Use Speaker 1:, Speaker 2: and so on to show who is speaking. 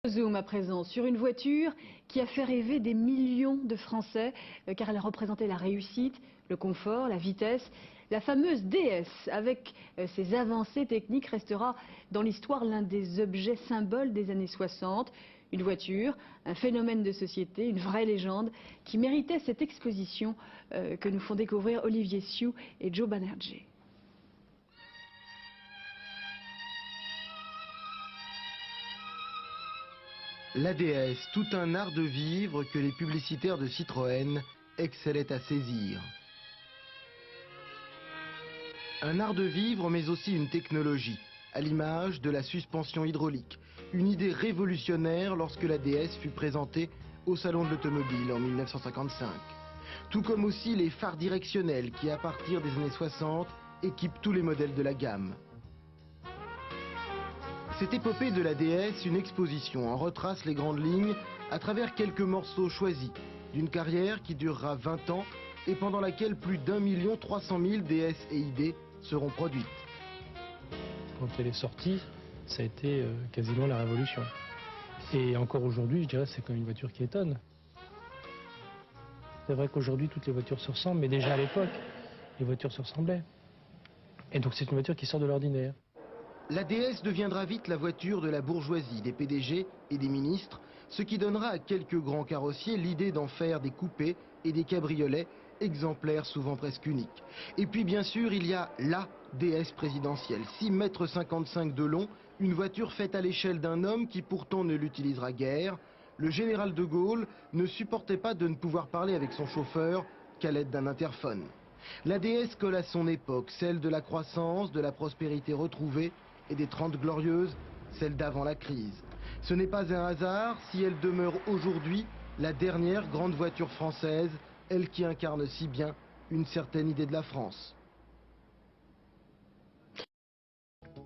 Speaker 1: Zoom à présent sur une voiture qui a fait rêver des millions de Français car elle représentait la réussite, le confort, la vitesse. La fameuse DS avec ses avancées techniques restera dans l'histoire l'un des objets symboles des années 60. Une voiture, un phénomène de société, une vraie légende qui méritait cette exposition que nous font découvrir Olivier Sioux et Joe Banerjee.
Speaker 2: La DS, tout un art de vivre que les publicitaires de Citroën excellaient à saisir. Un art de vivre mais aussi une technologie, à l'image de la suspension hydraulique. Une idée révolutionnaire lorsque la DS fut présentée au Salon de l'Automobile en 1955. Tout comme aussi les phares directionnels qui, à partir des années 60, équipent tous les modèles de la gamme. Cette épopée de la DS, une exposition, en retrace les grandes lignes à travers quelques morceaux choisis d'une carrière qui durera 20 ans et pendant laquelle plus d'1 300 000 DS et ID seront produites.
Speaker 3: Quand elle est sortie, ça a été quasiment la révolution. Et encore aujourd'hui, je dirais, c'est comme une voiture qui étonne. C'est vrai qu'aujourd'hui, toutes les voitures se ressemblent, mais déjà à l'époque, les voitures se ressemblaient. Et donc c'est une voiture qui sort de l'ordinaire.
Speaker 2: La DS deviendra vite la voiture de la bourgeoisie, des PDG et des ministres, ce qui donnera à quelques grands carrossiers l'idée d'en faire des coupés et des cabriolets, exemplaires souvent presque uniques. Et puis bien sûr, il y a la DS présidentielle, 6,55 m de long, une voiture faite à l'échelle d'un homme qui pourtant ne l'utilisera guère. Le général de Gaulle ne supportait pas de ne pouvoir parler avec son chauffeur qu'à l'aide d'un interphone. La DS colle à son époque, celle de la croissance, de la prospérité retrouvée, et des 30 glorieuses, celle d'avant la crise. Ce n'est pas un hasard si elle demeure aujourd'hui la dernière grande voiture française, elle qui incarne si bien une certaine idée de la France.